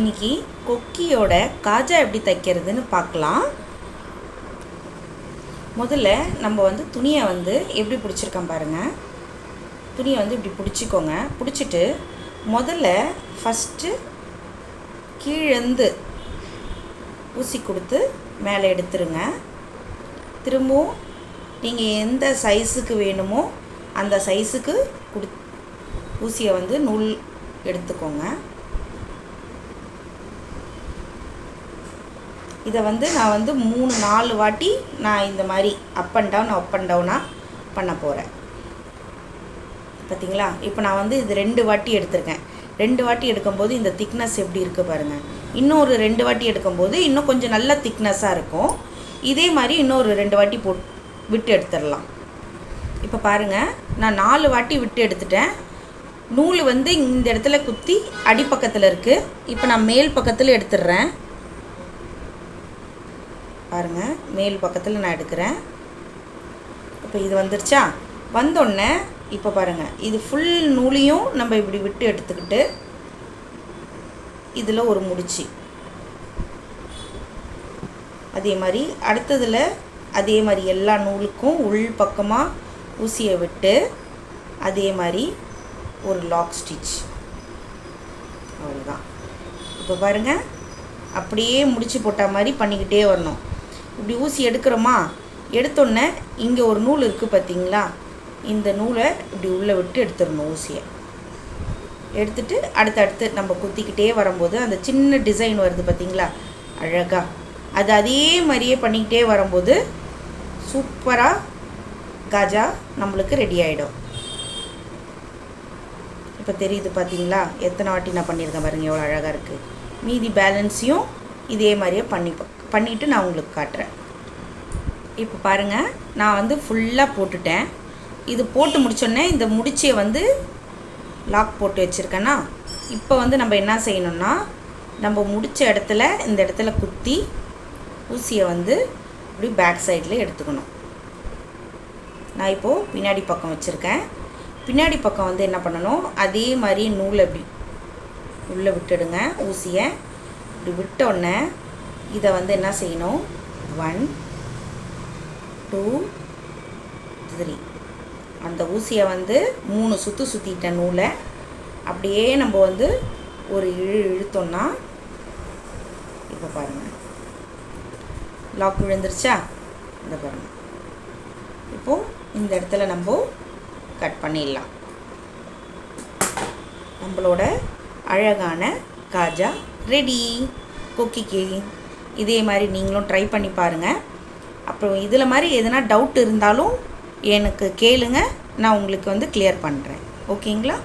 இன்றைக்கி கொக்கியோட காஜா எப்படி தைக்கிறதுன்னு பார்க்கலாம். முதல்ல நம்ம வந்து துணியை வந்து எப்படி பிடிச்சிருக்கோம் பாருங்கள். துணியை வந்து இப்படி பிடிச்சிக்கோங்க. பிடிச்சிட்டு முதல்ல ஃபஸ்ட்டு கீழேருந்து ஊசி கொடுத்து மேலே எடுத்துருங்க. திரும்பவும் நீங்கள் எந்த சைஸுக்கு வேணுமோ அந்த சைஸுக்கு ஊசியை வந்து நூல் எடுத்துக்கோங்க. இதை வந்து நான் வந்து 3-4 வாட்டி நான் இந்த மாதிரி அப் அண்ட் டவுனாக பண்ண போகிறேன். பார்த்தீங்களா? இப்போ நான் வந்து இது 2 வாட்டி எடுத்திருக்கேன். 2 வாட்டி எடுக்கும்போது இந்த திக்னஸ் எப்படி இருக்குது பாருங்கள். இன்னொரு 2 வாட்டி எடுக்கும்போது இன்னும் கொஞ்சம் நல்ல திக்னஸாக இருக்கும். இதே மாதிரி இன்னொரு 2 வாட்டி விட்டு எடுத்துடலாம். இப்போ பாருங்கள், நான் 4 வாட்டி விட்டு எடுத்துட்டேன். நூல் வந்து இந்த இடத்துல குத்தி அடிப்பக்கத்தில் இருக்குது. இப்போ நான் மேல் பக்கத்தில் எடுத்துடுறேன். பாருங்கள், மேல் பக்கத்தில் நான் எடுக்கிறேன். இப்போ இது வந்துருச்சா? வந்தோடனே இப்போ பாருங்கள், இது ஃபுல் நூலையும் நம்ம இப்படி விட்டு எடுத்துக்கிட்டு இதில் ஒரு முடிச்சு, அதே மாதிரி அடுத்ததில் அதே மாதிரி எல்லா நூலுக்கும் உள் பக்கமாக ஊசியை விட்டு அதே மாதிரி ஒரு லாக் ஸ்டிச். அவ்வளோதான். இப்போ பாருங்கள், அப்படியே முடிச்சு போட்ட மாதிரி பண்ணிக்கிட்டே வரணும். இப்படி ஊசி எடுக்கிறோமா, எடுத்தோடனே இங்கே ஒரு நூல் இருக்குது பார்த்தீங்களா? இந்த நூலை இப்படி உள்ளே விட்டு எடுத்துடணும். ஊசியை எடுத்துட்டு அடுத்தடுத்து நம்ம குத்திக்கிட்டே வரும்போது அந்த சின்ன டிசைன் வருது பார்த்தீங்களா, அழகாக. அது அதே மாதிரியே பண்ணிக்கிட்டே வரும்போது சூப்பராக காஜா நம்மளுக்கு ரெடி ஆகிடும். இப்போ தெரியுது பார்த்தீங்களா? எத்தனை வாட்டி நான் பண்ணியிருக்கேன் பாருங்கள், எவ்வளோ அழகாக இருக்குது. மீதி பேலன்ஸையும் இதே மாதிரியே பண்ணிவிட்டு நான் உங்களுக்கு காட்டுறேன். இப்போ பாருங்கள், நான் வந்து ஃபுல்லாக போட்டுட்டேன். இது போட்டு முடிச்சோடனே இந்த முடிச்சியை வந்து லாக் போட்டு வச்சுருக்கேன்னா, இப்போ வந்து நம்ம என்ன செய்யணும்னா, நம்ம முடித்த இடத்துல இந்த இடத்துல குத்தி ஊசியை வந்து இப்படி பேக் சைடில் எடுத்துக்கணும். நான் இப்போது பின்னாடி பக்கம் வச்சுருக்கேன். பின்னாடி பக்கம் வந்து என்ன பண்ணணும், அதே மாதிரி நூலை இப்படி உள்ளே விட்டுடுங்க. ஊசியை இப்படி விட்டோடனே இதை வந்து என்ன செய்யணும், 1 2 3 அந்த ஊசியை வந்து 3 சுற்று சுற்றிட்ட நூலை அப்படியே நம்ம வந்து ஒரு இழுத்தோன்னா, இப்போ பாருங்கள் லாக் விழுந்துருச்சா? இந்த பாருங்கள். இப்போது இந்த இடத்துல நம்ம கட் பண்ணிடலாம். நம்மளோட அழகான காஜா ரெடி. கொக்கிக்கு இதே மாதிரி நீங்களும் ட்ரை பண்ணி பாருங்கள். அப்புறம் இதில் மாதிரி எதனா டவுட் இருந்தாலும் எனக்கு கேளுங்க, நான் உங்களுக்கு வந்து கிளியர் பண்ணுறேன். ஓகேங்களா?